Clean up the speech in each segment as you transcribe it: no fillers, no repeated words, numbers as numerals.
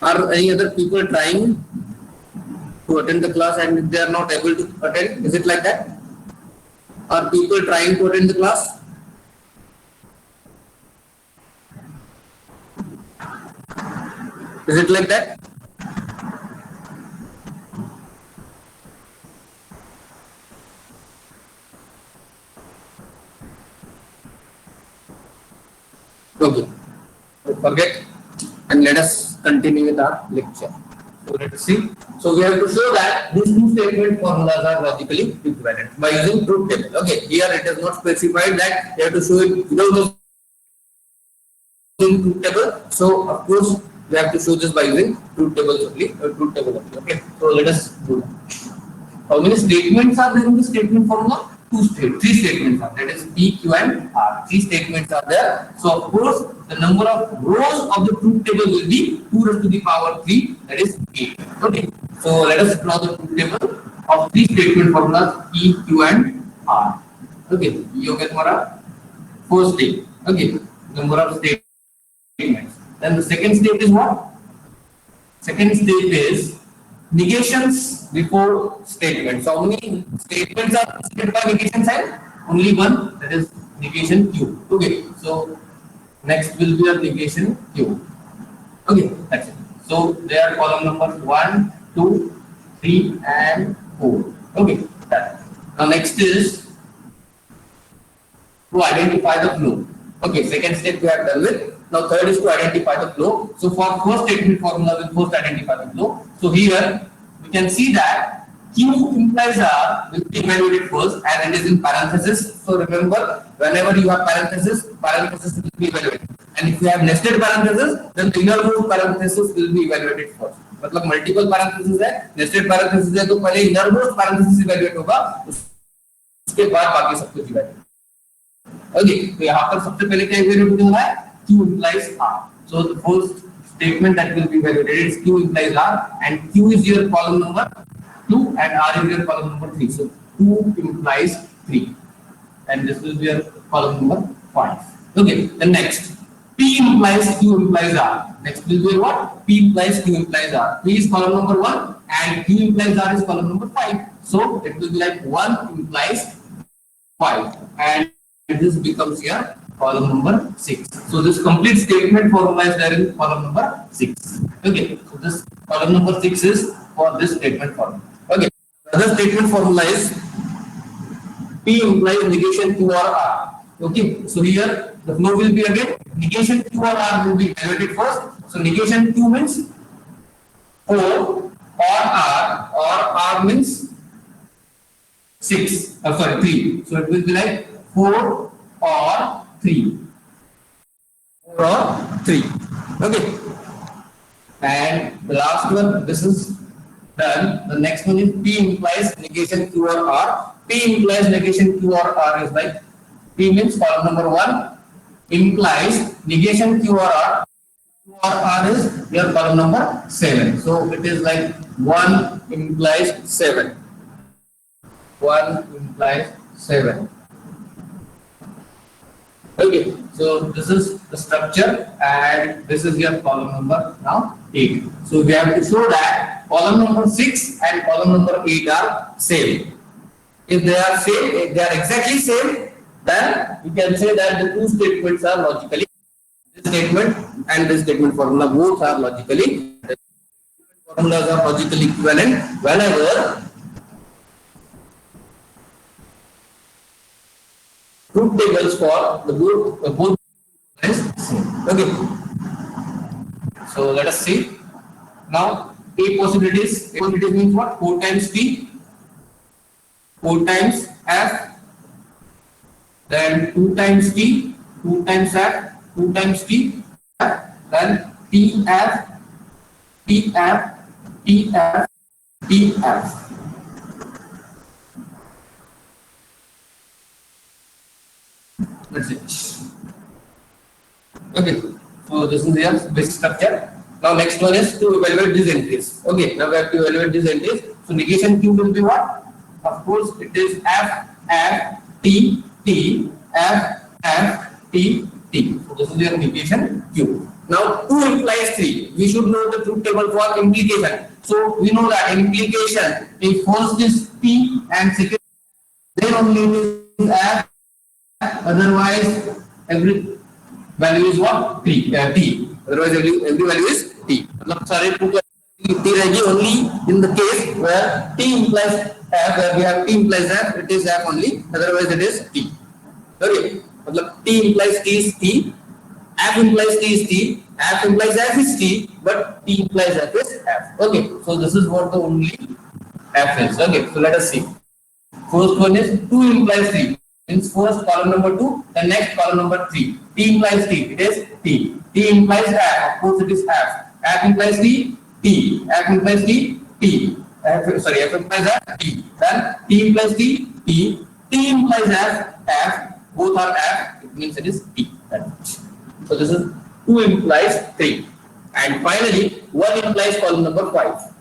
Are any other people trying to attend the class and if they are not able to attend? Is it like that? Are people trying to attend the class? Is it like that? Okay. Forget and let us continue with our lecture. So let's see. So we have to show that these two statement formulas are logically equivalent by using truth table. Okay. Here it is not specified that you have to show it without using truth table. So of course we have to show this by using truth table only. Truth table only. Okay. So let us do that. How many statements are there in the statement formula? Three statements are there. That is P, Q, and R. Three statements are there. So of course, the number of rows of the truth table will be 2 raised to the power 3. That is 8. Okay. So let us draw the truth table of three statement formulas P, Q, and R. Okay. You get more. First step. Okay. Number of statements. Then the second step is what? Second step is negations before statements. So how many statements are preceded by negation sign? Only one, that is negation Q. Okay, so next will be a negation Q. Okay, that's it. So they are column numbers 1, 2, 3, and 4. Okay, that. Now next is to identify the flow. Okay, second step we have done with. Now third is to identify the flow. So for first statement formula, we'll first identify the flow. So here we can see that Q implies R will be evaluated first as it is in parenthesis. So remember, whenever you have parenthesis will be evaluated. And if you have nested parenthesis, then the innermost parenthesis will be evaluated first. मतलब multiple parenthesis है, nested parenthesis है तो पहले innermost parenthesis evaluate होगा, उसके बाद बाकी सब कुछ evaluate. Okay, तो यहाँ पर सबसे पहले क्या evaluate हो रहा है? Q implies R. So the first statement that will be evaluated is Q implies R, and Q is your column number 2 and R is your column number 3. So 2 implies 3, and this will be your column number 5. Okay, then next P implies Q implies R. Next will be what? P implies Q implies R. P is column number 1 and Q implies R is column number 5. So it will be like 1 implies 5, and this becomes your column number 6. So this complete statement formula is there in column number 6. Okay, so this column number 6 is for this statement formula. Okay, other statement formula is P implies negation Q or R. Okay, so here the flow will be again negation Q or R will be evaluated first. So negation Q means 4 or R means 6. Sorry, 3. So it will be like 4 or 3. 4 or 3. Okay. And the last one, this is done. The next one is P implies negation Q or R. P implies negation Q or R is like P means column number 1 implies negation Q or R. Q or R is your column number 7. So it is like 1 implies 7. 1 implies 7. Okay, so this is the structure and this is your column number now 8. So we have to show that column number 6 and column number 8 are same. If they are same, if they are exactly same, then we can say that the two statements are logically, this statement and this statement formula both are logically, formulas are logically equivalent whenever truth tables for the both is same. Okay. So let us see. Now A possibilities. A possibilities means what? 4 times T, 4 times F, then 2 times T, 2 times F, 2 times T, then TF, TF, TF, TF. That's it. Okay, so this is your basic structure. Now next one is to evaluate these entries. Okay, now we have to evaluate these entries. So negation Q will be what? Of course, it is F, F, T, T, F, F, T, T. So this is your negation Q. Now 2 implies 3. We should know the truth table for implication. So we know that in implication, if first is P and second, then only it is F. Otherwise, every value is what? T. Otherwise, every value is T. Sorry, T रहेगी only in the case where T implies F, where we have T implies F, it is F only. Otherwise, it is T. Okay. मतलब T implies T is T. F implies T is T, F implies F is T, but T implies F is F. Okay, so this is what the only F is. Okay, so let us see. First one is 2 implies 3. Means first column number 2, the next column number 3. T implies T, it is T. T implies F, of course it is F. F implies T, T. F implies T, T. F implies F, T. Then T implies T, T. T implies F, F. Both are F, it means it is T. So this is 2 implies 3. And finally, 1 implies column number 5.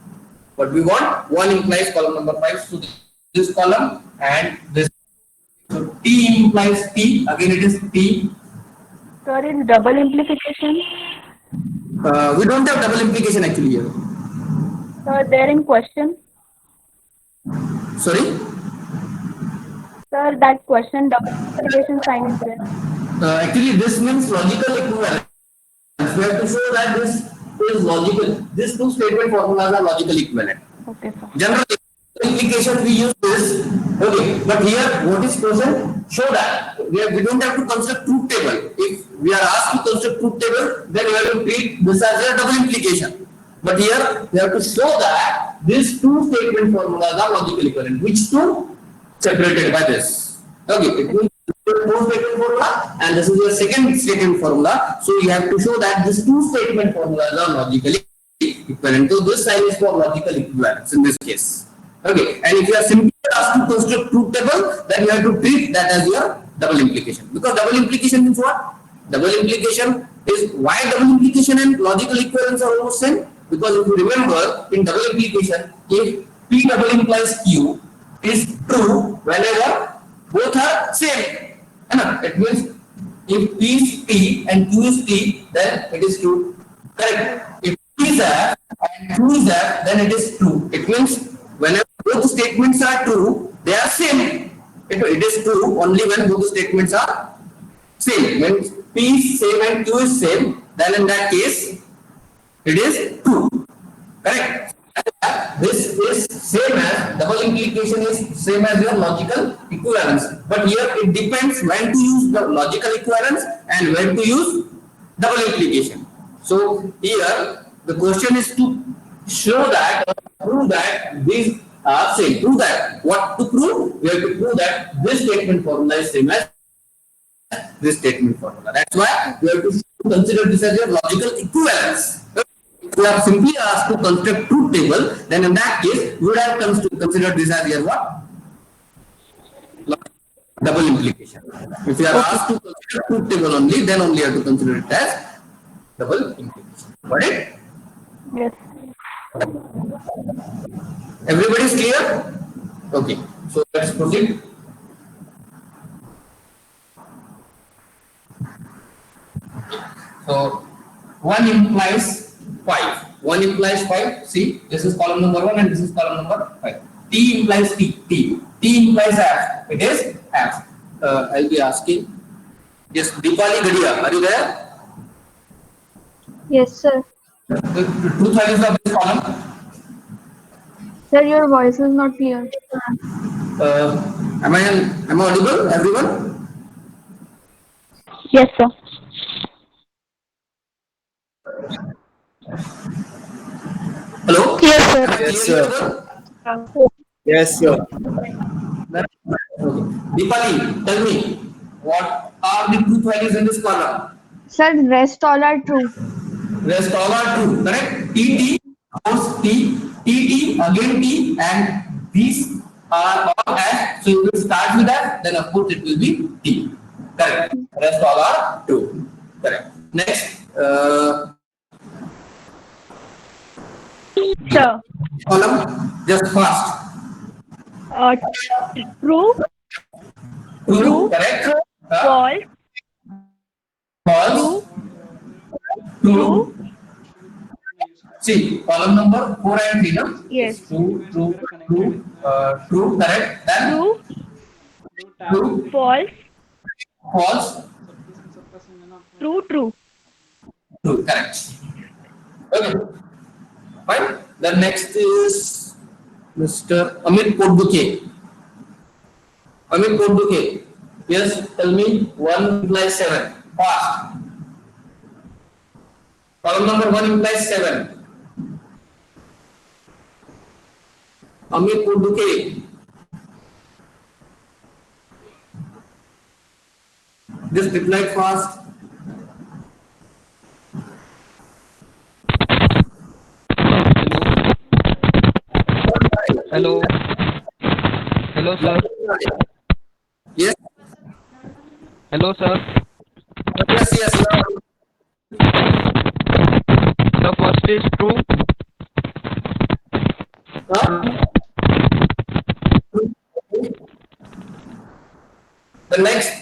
But we want 1 implies column number 5. So this column and this. So T implies T. Again it is T. Sir, in double implication? We don't have double implication actually here. Sir, there in question? Sorry? Sir, that question double implication sign is there. Actually, this means logical equivalence. We have to show that this is logical. These two statement formulas are logical equivalent. Okay, sir. General implication we use this. Okay, but here what is question? Show that we don't have to construct truth table. If we are asked to construct truth table, then we have to treat this as a double implication. But here we have to show that these two statement formulas are logical equivalent. Which two? Separated by this. Okay, it means first statement formula and this is your second statement formula. So you have to show that these two statement formulas are logically equivalent. So this sign is for logical equivalence in this case. Okay, and if you are simply asked to construct truth table, then you have to treat that as your double implication. Because double implication means what? Double implication is why double implication and logical equivalence are almost same. Because if you remember in double implication, if P double implies Q is true whenever both are same. It means if P is P and Q is T, then it is true. Correct. If P is F and Q is F, then it is true. It means whenever both statements are true, they are same. It is true only when both statements are same. When P is same and Q is same, then in that case, it is true. Correct. This is same as double implication is same as your logical equivalence. But here it depends when to use the logical equivalence and when to use double implication. So here the question is to show that or prove that these are same. Prove that. What to prove? We have to prove that this statement formula is same as this statement formula. That's why we have to consider this as your logical equivalence. If we are simply asked to construct truth table, then in that case, we would have considered this as your what? Double implication. If you are asked to consider truth table only, then only you have to consider it as double implication. Got it? Yes. Everybody is clear? Okay. So let's proceed. So 1 implies 5. 1 implies 5. See, this is column number 1 and this is column number 5. T implies T. T implies F. It is F. I'll be asking. Yes, Deepali Gadia, are you there? Yes, sir. The truth values of this column. Sir, your voice is not clear. Am I audible, everyone? Yes, sir. Hello? Yes, sir. Yes, sir. Yes, sir. Okay. Deepali, tell me, what are the truth values in this column? Sir, rest all are true. Rest all are true, correct? T, of course, T, again T, and these are all F. So you will start with F, then of course it will be T. Correct. Rest all are true. Correct. Next, Sir. column, just fast. True. True, correct. False. False. true. See, column number 4 and 3, no? Yes. True, correct. Then True. true, False. false, True. True. true, correct. Okay, fine. The next is Mr. Amit Podbuke. Amit Podbuke. Yes, tell me 1 implies 7. Fast. Column number 1 implies 7. Amit Podbuke. Just reply fast. Hello. Hello, sir. Yes, Hello, sir. yes, yes. The first is true. Huh? The next,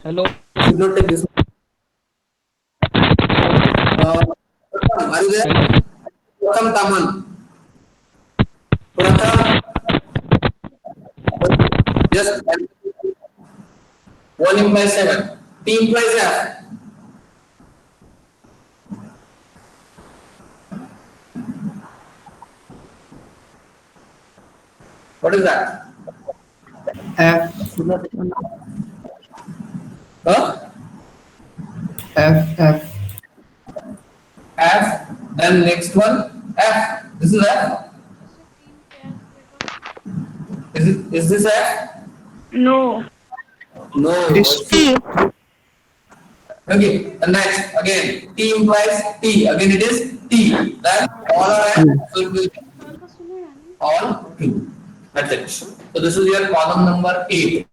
Hello. should not take this. Are you there? Hello. Pratham Taman. Pratham. Just 1 implies 7. T implies F. What is that? F, Huh? F. F. Then next one, F. This is F. Is this F? No. No. This T. Okay. The next again, T implies T. Again it is T. Then all are F. So it will be all true. That's it. So this is your column number 8.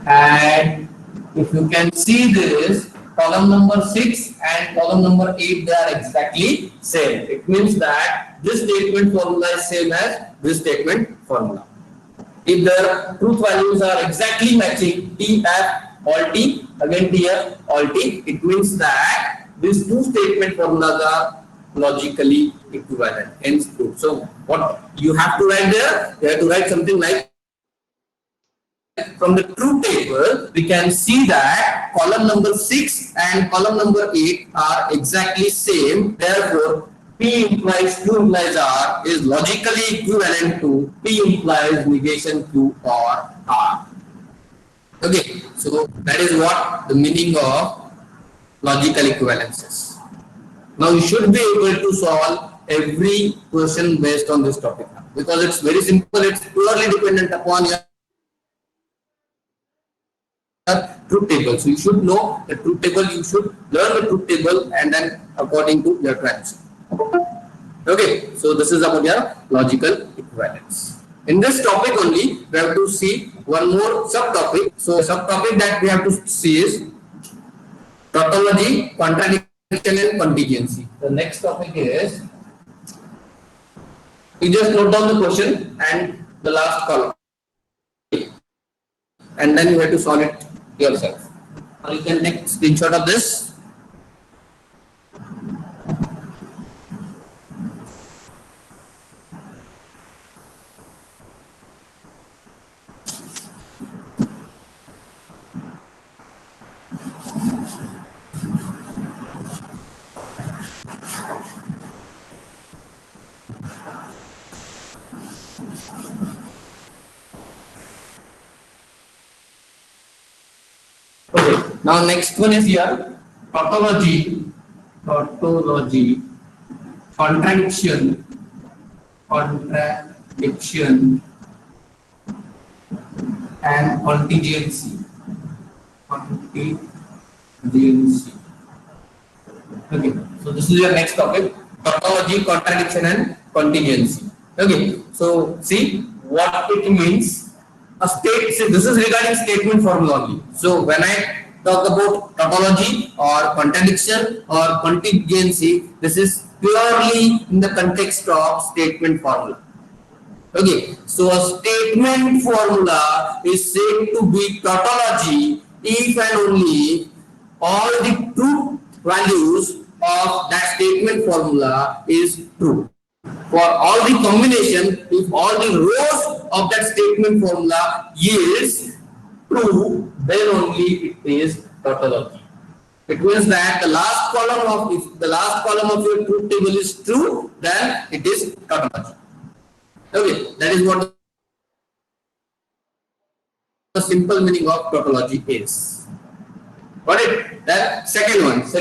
And if you can see this, column number 6 and column number 8, they are exactly same. It means that this statement formula is same as this statement formula. If the truth values are exactly matching, TF all T, again TF all T, it means that these two statement formulas are logically equivalent, hence true. So what you have to write there? You have to write something like, from the truth table, we can see that column number 6 and column number 8 are exactly same. Therefore, P implies Q implies R is logically equivalent to P implies negation Q or R. Okay, so that is what the meaning of logical equivalence is. Now you should be able to solve every question based on this topic because it's very simple. It's purely dependent upon your truth table. So you should know the truth table, you should learn the truth table and then according to your answer. Okay, so this is about your logical equivalence. In this topic only, we have to see one more subtopic. So subtopic that we have to see is tautology, contradiction and contingency. The next topic is, you just note down the question and the last column. And then you have to solve it yourself. Or you can take screenshot of this. Okay. Now next one is here tautology, contradiction, and contingency. Okay, so this is your next topic: tautology, contradiction, and contingency. Okay, so see what it means. A state. See, this is regarding statement formula only. So when I talk about tautology or contradiction or contingency, this is purely in the context of statement formula. Okay, so a statement formula is said to be tautology if and only all the true values of that statement formula is true. For all the combination, if all the rows of that statement formula yields true, then only it is tautology. It means that the last column of, if the last column of your truth table is true, then it is tautology. Okay, that is what the simple meaning of tautology is. Got it? Then second one is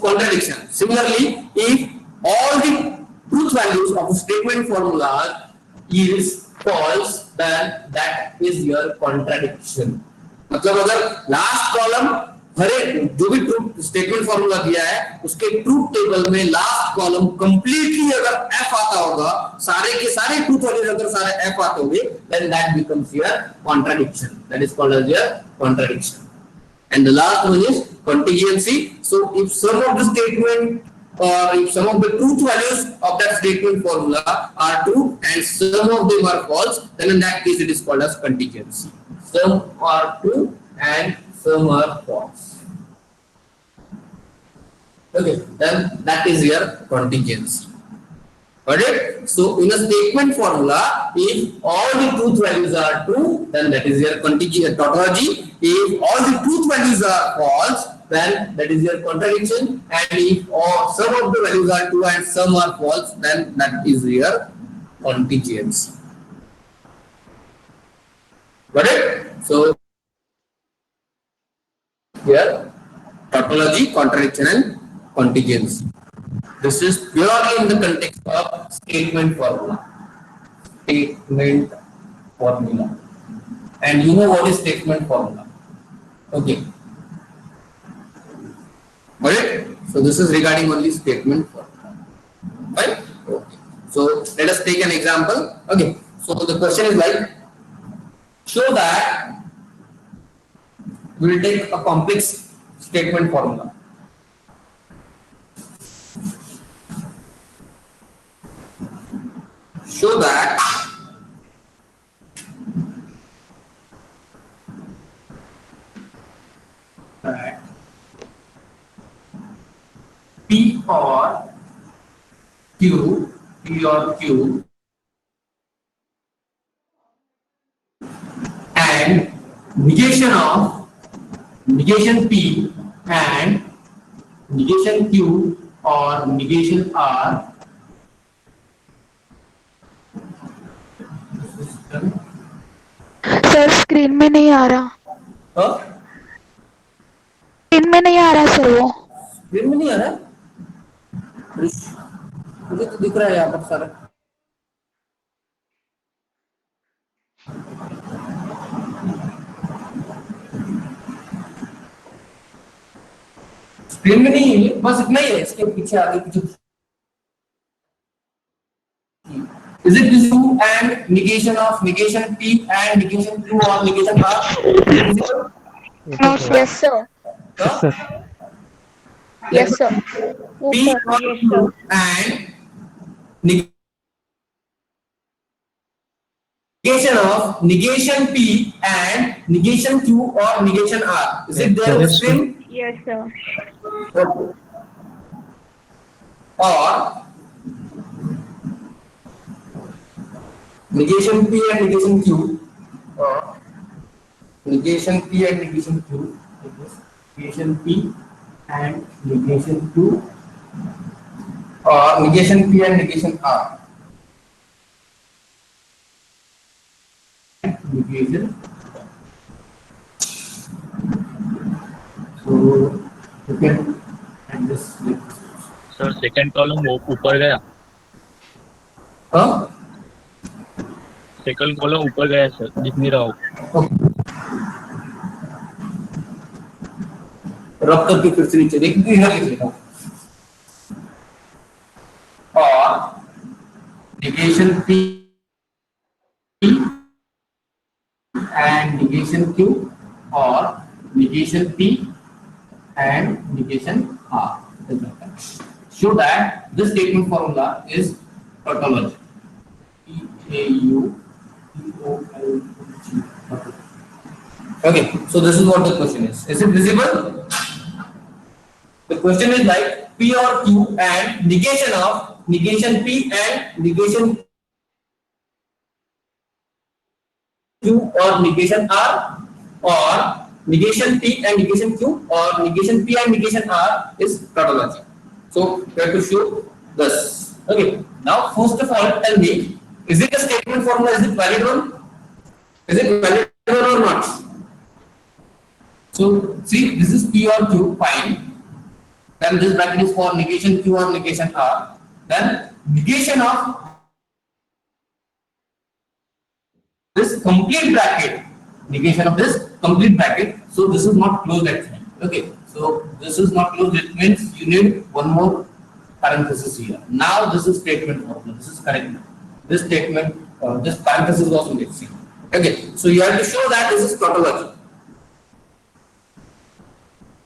contradiction. Similarly, if all the truth values of a statement formula is false, then that is your contradiction. मतलब अगर last column हर एक जो भी truth statement formula दिया है उसके truth table में last column completely अगर एफ आता होगा, सारे के सारे ट्रूथ वैल्यूज अगर सारे एफ आते होंगे, then that becomes your contradiction. That is called as your contradiction. And the last one is contingency. So if some of the statement or if some of the truth values of that statement formula are true and some of them are false, then in that case it is called as contingency. Some are true and some are false. Okay, then that is your contingency. Got it? So in a statement formula, if all the truth values are true, then that is your tautology. If all the truth values are false, then that is your contradiction. And if some of the values are true and some are false, then that is your contingency. Got it? So here tautology, contradiction, and contingency. This is purely in the context of statement formula. Statement formula. And you know what is statement formula? Okay. Got it? So this is regarding only statement formula. Right? Okay. So let us take an example. Okay. So the question is like, show that we will take a complex statement formula. Show that P or Q and negation P and negation Q or negation R sir screen में नहीं आ रहा, screen में नहीं आ रहा sir, वो screen में नहीं आ रहा, मुझे तो दिख रहा है यहाँ पर सारा। स्क्रीन में नहीं है, बस इतना ही है, इसके पीछे आगे पीछे। Is it visible and negation of negation P and negation Q or negation R? No, yes sir. Yes, sir. Yes sir. P or Q and negation of negation P and negation Q or negation R. Is it there on the screen? Yes, sir. Okay. Or negation P and negation Q, or negation P and negation Q, negation P and negation Q, or negation P and negation R. Negation. So you can and this. Sir second column ऊपर गया, हाँ? Second column ऊपर गया sir, दिख नहीं रहा हो। रब करके फिर से नीचे देखिए, इधर लिखेगा और negation P and negation Q or negation P and negation R. Show that this statement formula is tautology. Okay, so this is what the question is. Is it visible? The question is like P or Q and negation P and negation Q or negation R, or negation P and negation Q or negation P and negation R is tautology. So we have to show this. Okay. Now first of all, tell me, is it a statement formula? Is it valid one? Is it valid one or not? So see, this is P or Q, fine. Then this bracket is for negation Q or negation R. Then negation of this complete bracket, negation of this complete bracket. So this is not closed actually. Okay, so this is not closed. It means you need one more parenthesis here. Now this is statement formula. This is correct. This statement, this parenthesis was missing. Okay, so you have to show that this is tautology.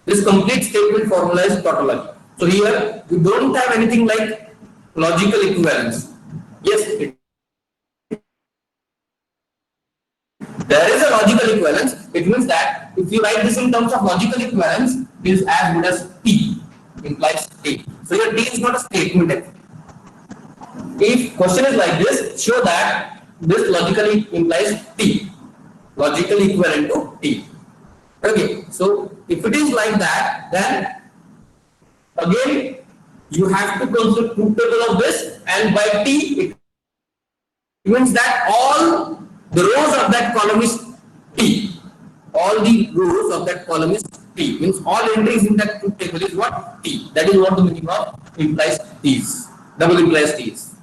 This complete statement formula is tautology. So here we don't have anything like logical equivalence. Yes, there is a logical equivalence. It means that if you write this in terms of logical equivalence, it is as good as T, implies T. So your T is not a statement. If question is like this, show that this logically implies T, logically equivalent to T. Okay, so if it is like that, then again you have to construct truth table of this, and by T it means that all the rows of that column is T. All the rows of that column is T. Means all entries in that truth table is what? T. That is what the meaning of implies T's. Double implies T's.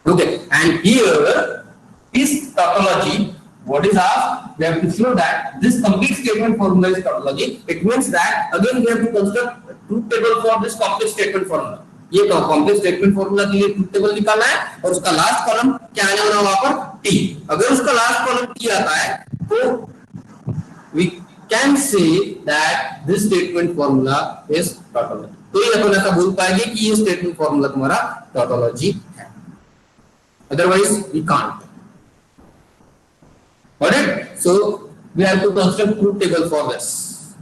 Okay. And here is tautology. What is asked? We have to show that this complete statement formula is tautology. It means that again we have to construct a truth table for this complex statement formula. ये complex statement formula के लिए truth table निकालना है, और उसका last column क्या आने वाला वहां पर टी. अगर उसका लास्ट कॉलम टी आता है तो we can say that this statement formula is tautology. तो ये अपन ऐसा बोल पाएंगे कि ये स्टेटमेंट फॉर्मूला तुम्हारा tautology है. Otherwise we can't. Alright, so we have to construct truth table for this.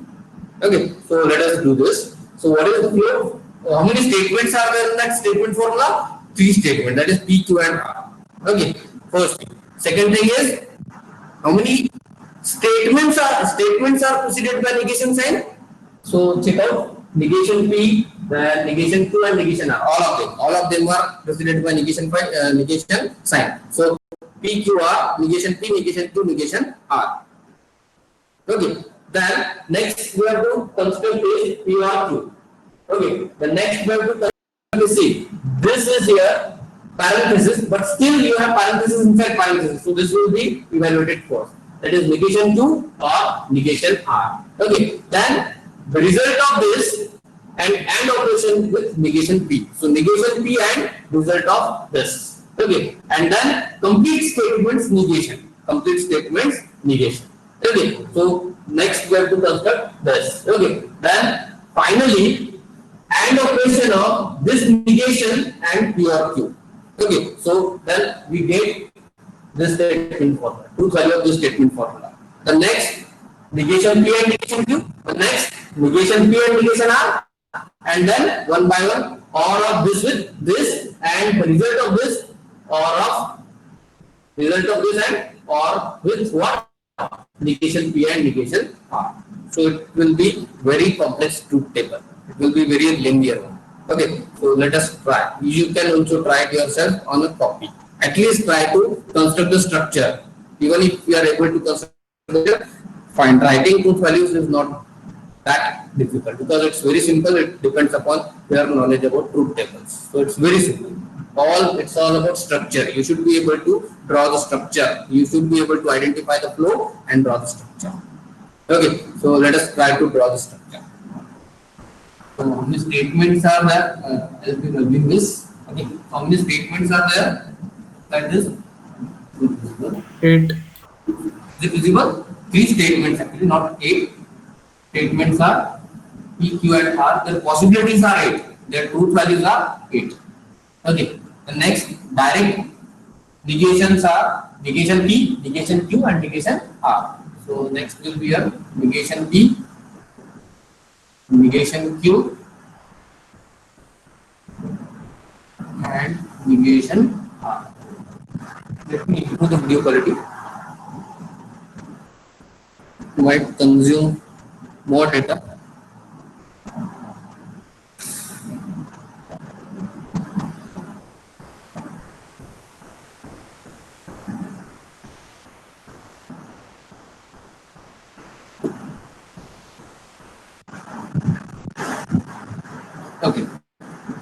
Okay, so let us do this. So what is the flow? How many statements are there in that statement formula? 3 statements, that is P, Q and R. Okay, first thing. Second thing is, how many statements are preceded by negation sign? So check out negation P, then negation Q and negation R. All of them are preceded by negation sign. So P, Q, R, negation P, negation Q, negation R. Okay, then next we have to construct is P, R, Q. Okay, the next we have to see, this is here parenthesis, but still you have parenthesis inside parenthesis, so this will be evaluated first. That is negation Q or negation R. Okay, then the result of this and AND operation with negation P. So negation P and result of this. Okay, and then complete statements negation. Complete statements negation. Okay, so next we have to construct this. Okay, then finally AND operation of this negation and P or Q. Okay, so then we get this statement formula, truth value of this statement formula. The next negation P and negation Q, the next negation P and negation R, and then one by one OR of this with this, and the result of this OR and OR with what? Negation P and negation R. So it will be very complex truth table. It will be very linear one. Okay, so let us try. You can also try it yourself on a copy. At least try to construct the structure. Even if you are able to construct the fine, writing truth values is not that difficult because it's very simple. It depends upon your knowledge about truth tables. So it's very simple. It's all about structure. You should be able to draw the structure. You should be able to identify the flow and draw the structure. Okay, so let us try to draw the structure. So how many statements are there? I'll be rubbing this. Okay, how many statements are there? Like this. 8. Is it visible? 3 statements actually, not 8. Statements are P, Q and R. Their possibilities are 8. Their truth values are 8. Okay. The next direct negations are negation P, negation Q and negation R. So next will be a negation P, negation Q, and negation R. Let me improve the video quality. Might consume more data. Okay,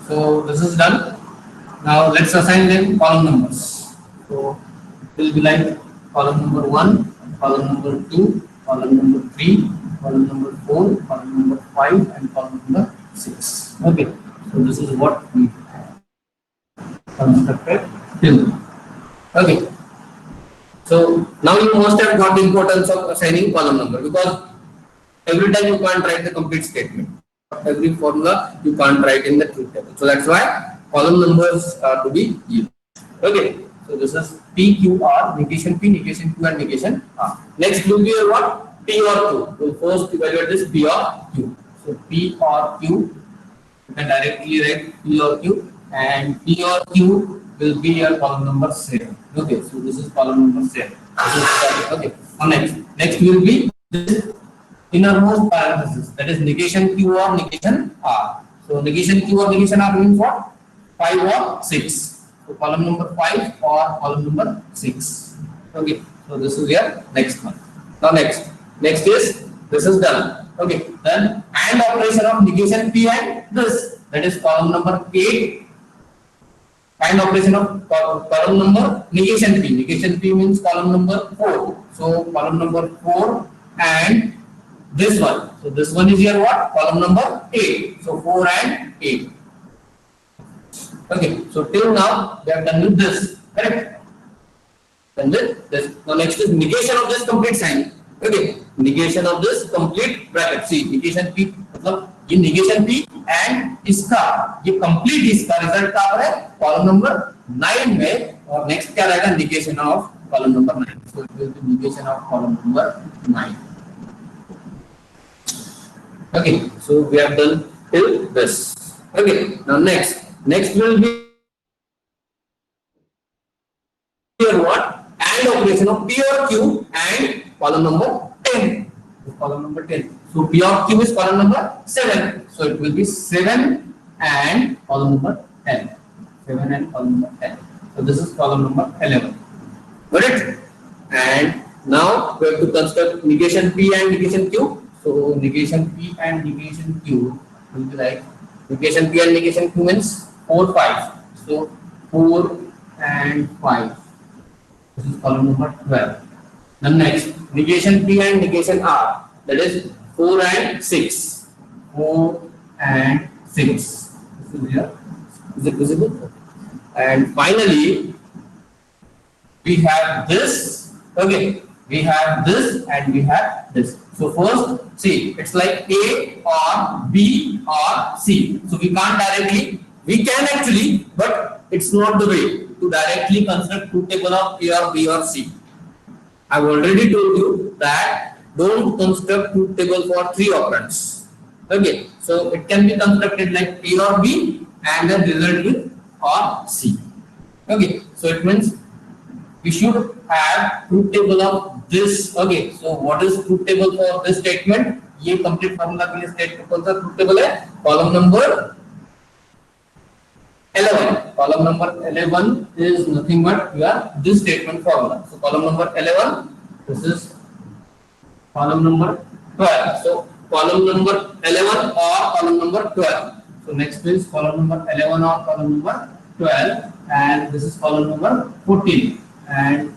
so this is done. Now let's assign them column numbers. So it will be like column number 1, column number 2, column number 3, column number 4, column number 5, and column number 6. Okay, so this is what we constructed till. Okay, so now you must have got the importance of assigning column number, because every time you can't write the complete statement. Every formula you can't write in the truth table. So that's why column numbers are to be used. Okay. So this is P, Q, R, negation P, negation Q, and negation R. Next will be what? P or Q. We'll first evaluate this P or Q. So P or Q, you can directly write P or Q, and P or Q will be your column number 7. Okay. So this is column number 7. Okay. Now next will be this innermost parenthesis, that is negation Q or negation R. So negation Q or negation R means what? 5 or 6. So column number 5 or column number 6. Okay, so this is your next one. Now next is this is done. Okay, then AND operation of negation P and this, that is column number 8. AND operation of column number negation P. Negation P means column number 4. So column number 4 and this one. So this one is your what? Column number 8. So 4 and 8. Okay. So till now we have done with this. Correct? Done with this. Now next is negation of this complete sign. Okay. Negation of this complete bracket. See, negation P. मतलब ये negation P and इसका ये complete इसका result क्या है? Column number 9 में, और next क्या रहेगा? Negation of column number 9. So it will be negation of column number 9. Okay, so we have done till this. Okay, now next will be here what? AND operation of P or Q and column number 10. Column number 10. So P or Q is column number 7. So it will be 7 and column number 10. 7 and column number 10. So this is column number 11. Got it? And now we have to construct negation P and negation Q. So negation P and negation Q will be like negation P and negation Q means 4, 5. So 4 and 5. This is column number 12. Then next negation P and negation R, that is 4 and 6. 4 and 6. This is here. Is it visible? And finally we have this. Okay. We have this and we have this. So first, see, it's like A or B or C. So we can't directly, we can actually, but it's not the way to directly construct two table of A or B or C. I've already told you that don't construct two table for 3 operands. Okay, so it can be constructed like A or B and then result with or C. Okay, so it means we should have truth table of this. Okay, so what is truth table for this statement? ये complete formula के लिए statement कौन सा truth table है? Column number 11. Column number 11 is nothing but your this statement formula. So column number 11. This is column number 12. So column number 11 or column number 12. So next is column number 11 or column number 12, and this is column number 14. And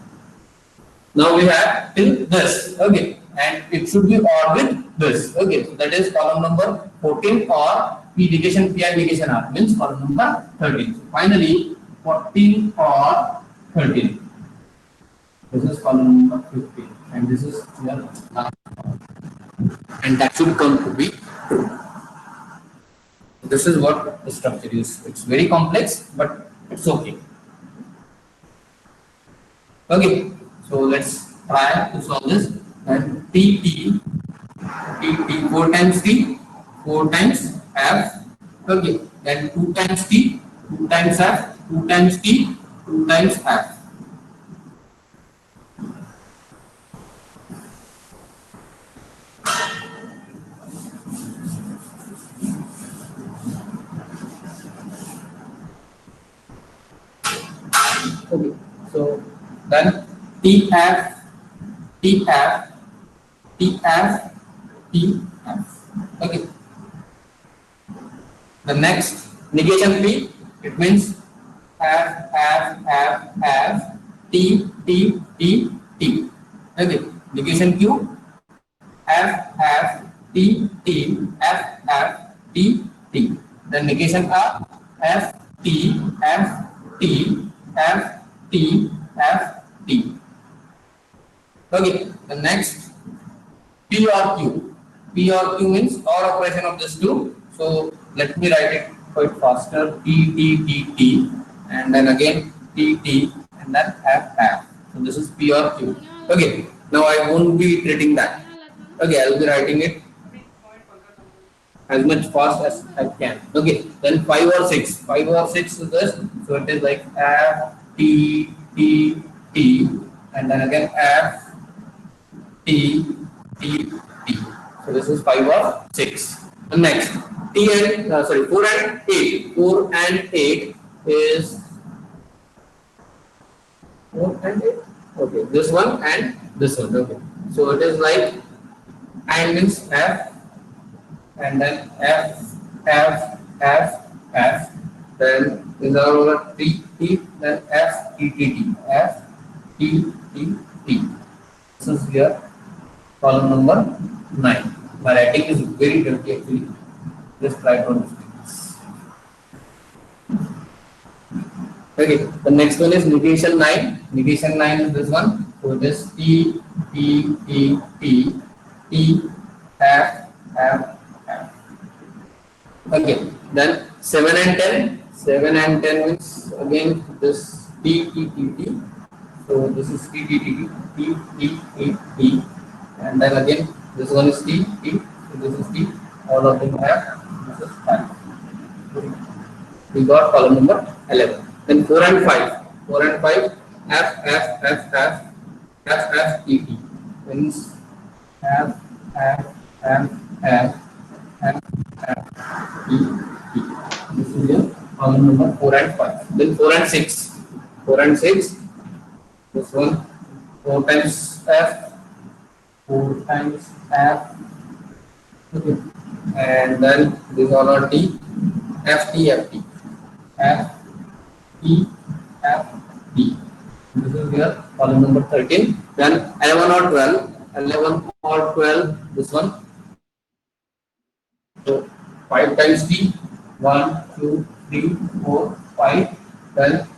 now we have till this. Okay, and it should be OR with this. Okay, so that is column number 14 or P negation P and negation R means column number 13. So finally 14 or 13. This is column number 15, and this is your last column. And that should come to be true. This is what the structure is. It's very complex, but it's okay. Okay, so let's try to solve this. and T T T T 4 times T, 4 times F. Okay, then 2 times T, 2 times F, 2 times T, 2 times F. Okay, so then T F, T F, T F, T F. Okay, the next negation P, it means F, F, F, F, T, T, T, T. Okay, negation Q, F, F, T, T, F, F, T, T. Then negation R, F, T, F, T, F, T, F, T. Okay, the next P or Q. P or Q means or operation of this two. So let me write it quite faster. T, T, T, T, and then again T, T, and then F, F. So this is P or Q. Okay, now I won't be iterating that. Okay, I'll be writing it as much fast as I can. Okay, then 5 or 6. 5 or 6 is this. So it is like F, T, T, T, and then again F, T, T, T. So this is 5 or 6. The next, T and, sorry, 4 and 8. 4 and 8 is 4 and 8. Okay, this one and this one. Okay. So it is like and means F, and then F, F, F, F. Then these are over T, T, then F, T, T, T, F, T, T, T. This is here column number 9. My writing is very dirty actually. Just try to understand this. Okay, the next one is negation 9. Negation 9 is this one. So this T, T, T, T, T, F, F, F. Okay, then 7 and 10. 7 and 10 means again this T, T, T, T. So this is T, T, T, T, T, T, T. And then again this one is T, T. So this is T. All of them have this is 5. We got column number 11. Then 4 and 5. 4 and 5 F, F, F, F, F, F, T, T. Means F, F, F, F, F, F, T, T. This is your column number 4 and 5. Then 4 and 6. 4 and 6. This one 4 times F, 4 times F. Okay. And then these all are T, F, T, F, T. F, T, F, T. This is your column number 13. Then 11 or 12. 11 or 12. This one. So 5 times T. 1, 2, 3, 4, 5. Then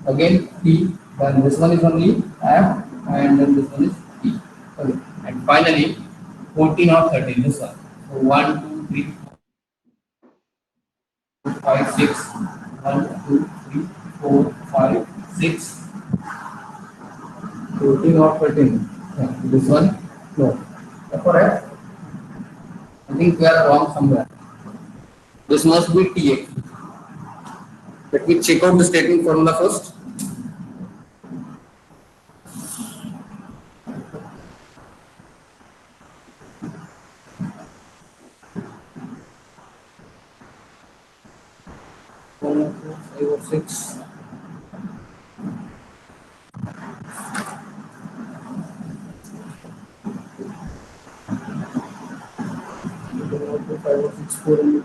again T. Then this one is only F, and then this one is T. Okay. And finally 14 or 13. This one. So 1, 2, 3, 4, 5, 6. 1, 2, 3, 4, 5, 6. 14 or 13. Yeah, this one? No. Correct? I think we are wrong somewhere. This must be TA. Let me check out the statement formula first. One, two, 5 or 6. One, two, 5 or 6, 4.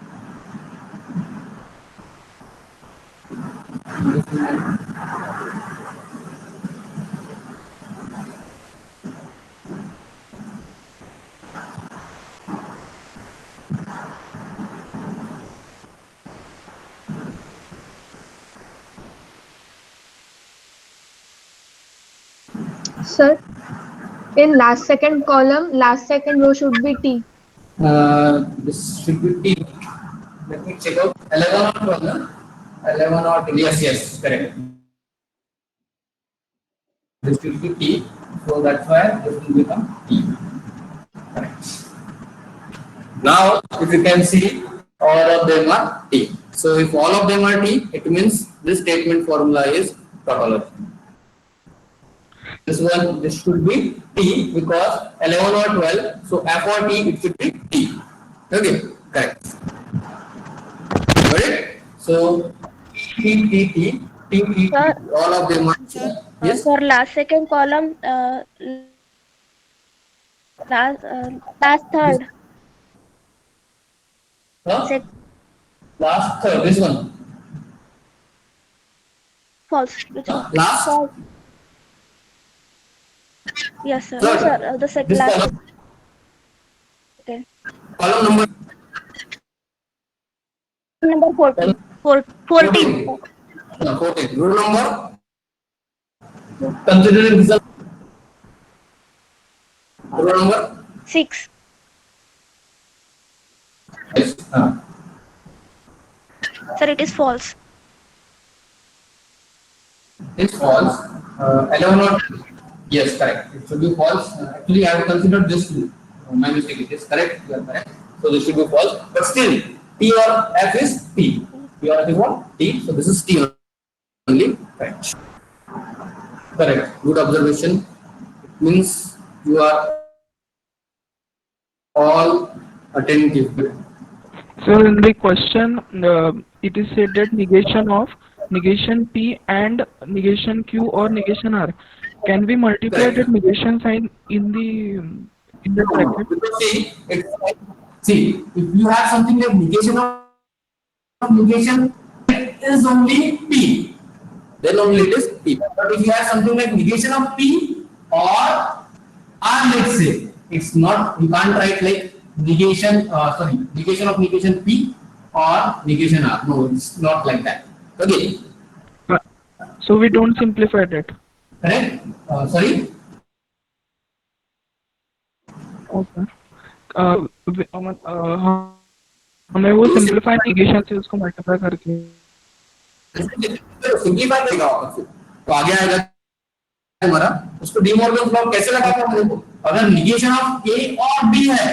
Sir, in last second column, last second row should be T. This should be T. Let me check out. 11 or 12. No? 11 or 12. Yes, yes, correct. This will be T. So that's why this will become T. Now, if you can see, all of them are T. So if all of them are T, it means this statement formula is tautology. This one, this should be T because 11 or 12. So F or T, it should be T. Okay, correct. Got it? So T, Sir, all of them are yes. for last second column, last This, third, huh? sec Last third, this one. false. Which one? Last False. Yes, sir. No, sir. third. The This last column, second. column number Number 14. 14. 14. 14. Rule number. Considering result. Rule number 6. yes. Sir, it is false. It's false. 11 or yes, correct. It should be false. Actually, I have considered this too. My mistake. It is correct. You are correct. So this should be false. But still, T or F is T. T or F is what? T. So this is T only. Correct. Correct. Good observation. It means you are all attentive. So in the question, it is said that negation of negation P and negation Q or negation R. Can we multiply Correct. that negation sign in the bracket? Because see, see, if you have something like negation of negation, it is only P. Then only it is P. But if you have something like negation of P or R, let's say, it's not, you can't write like negation, negation of negation P or negation R. No, it's not like that. Okay, Uh, So we don't simplify that. correct? Sorry? Okay. हमें वो simplify negation से उसको multiply करके simplify करेगा वापस से। तो आगे आएगा हमारा उसको डीमॉर्गन लॉ कैसे लगाएगा मेरे को अगर निगेशन ऑफ ए और बी है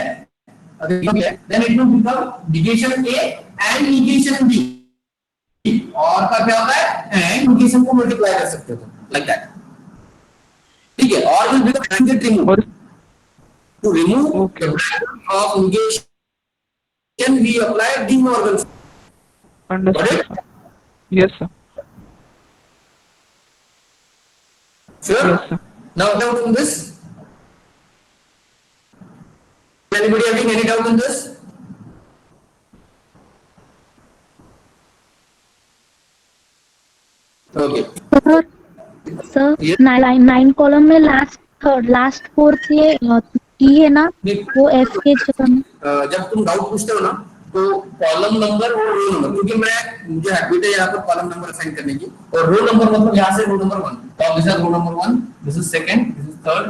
अगर ये है then it will become negation A and negation B और का क्या होता है एंड निगेशन को मल्टीप्लाई कर सकते हो लाइक दैट ठीक है और will become and remove to remove Okay. Of negation we apply De Morgan Understood, sir. Yes, sir. sure Yes, sir. now doubt on this anybody having any doubt on this okay sir Yes. Nine column में last third last fourth ये T है ना वो F के जगह में जब तुम डाउट पूछते हो ना तो कॉलम नंबर और रो नंबर क्योंकि मुझे हैबिट है यहाँ पर कॉलम नंबर असाइन करने की और रो नंबर मतलब यहाँ से रो नंबर 1 तो this is row number 1 this is second this is third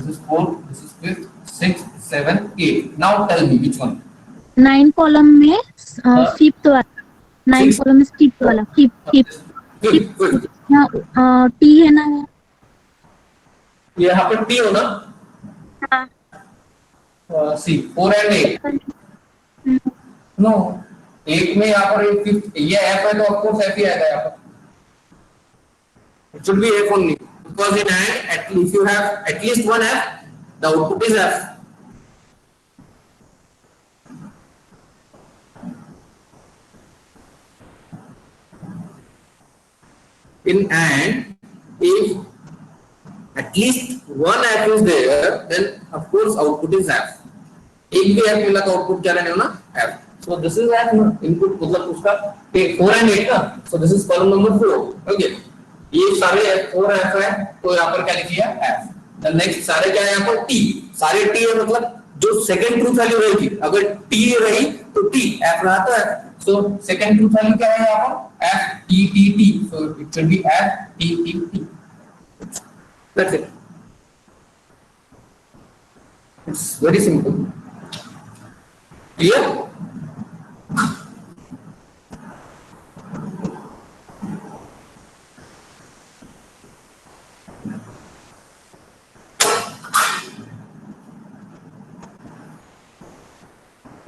this is fourth this is fifth 6 7 8 now tell me which one 9 column में फिफ्थ वाला 9 Six. कॉलम में फिफ्थ वाला फिफ्थ गुड टी है ना वो ये यहाँ पर टी हो ना हाँ सी 4 एंड 8 नो एक में यहाँ पर एक फिफ्थ ये एफ है तो ऑफ कोर्स एफ ही आएगा यहाँ पर it should be f only because in and if you have at least one f the output is f in and if at least one f is there then of course output is f एक भी f मिला तो output क्या रहने वाला f so this is f input मतलब उसका 4 and 8 का so this is column number 4 okay ये सारे f4 f है तो यहाँ पर क्या लिखिए f the next सारे क्या है यहाँ पर t सारे t है मतलब जो सेकंड ट्रूथ वैल्यू रहेगी अगर t रही तो t f रहा तो f so second truth value क्या है यहाँ पर f t t t so it should be f t t t that's it it's very simple clear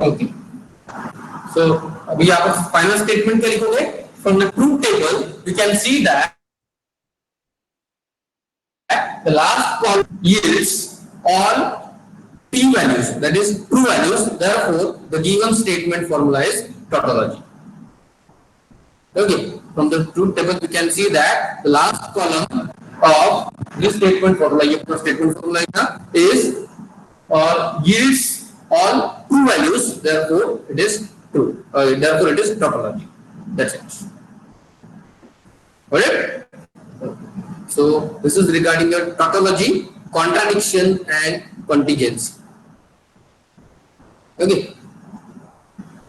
Okay. So we have a final statement क्या लिखोगे? From the truth table, you can see that the last column yields all p values, that is true values. Therefore, the given statement formula is tautology. Okay, from the truth table, we can see that the last column of this statement formula, your statement formula is or yields all true values. Therefore, it is true. Therefore, it is tautology. That's it. Alright. So this is regarding your tautology, contradiction, and contingency. Okay.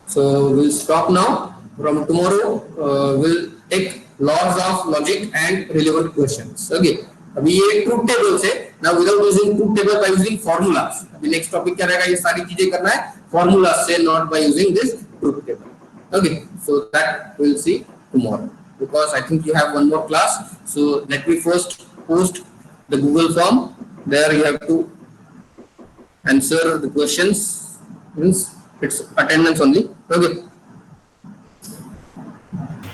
So we'll stop now. From tomorrow, we'll take laws of logic and relevant questions. Okay. अभी ये truth table से now without using truth table by using formulas. अभी next topic क्या रहेगा, ये सारी चीजें करना है formulas से, not by using this truth table. Okay. So that we'll see tomorrow, because I think you have one more class. So let me first post the Google form. There you have to answer the questions. Means it's attendance only. Okay.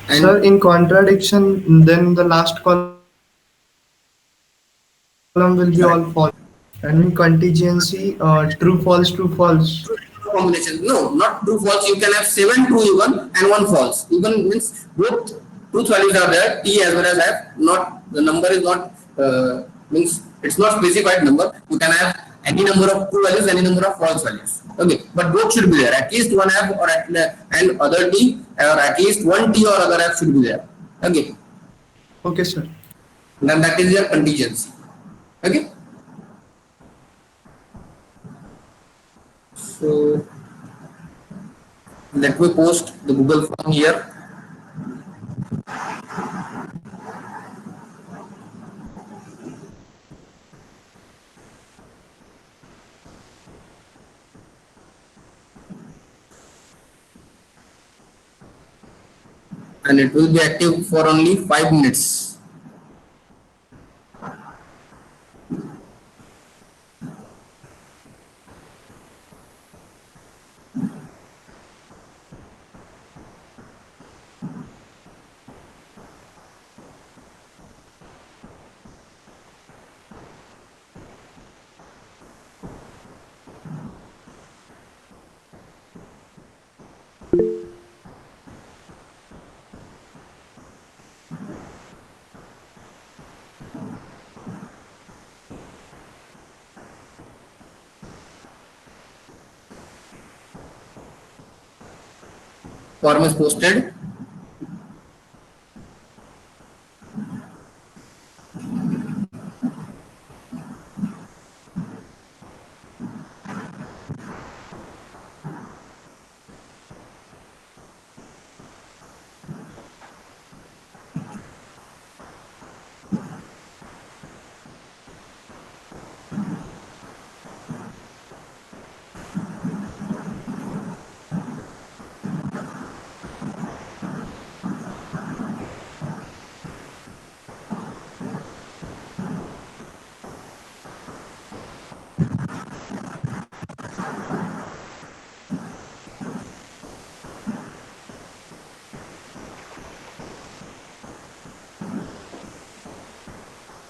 And Sir, in contradiction, then the last column will be all false. And in contingency, true, false, true, false. combination. No, not true false. You can have 7 true even and 1 false. Even means both truth values are there, t as well as f. Not the number is not means it's not specified number. You can have any number of true values, any number of false values. Okay, but both should be there. At least one f or and other t, or at least one t or other f should be there. Okay. Okay, sir. Then that is your contingency. Okay. So let me post the Google form here. And it will be active for only 5 minutes. Form is posted.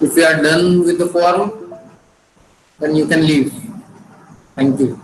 If you are done with the form, then you can leave. Thank you.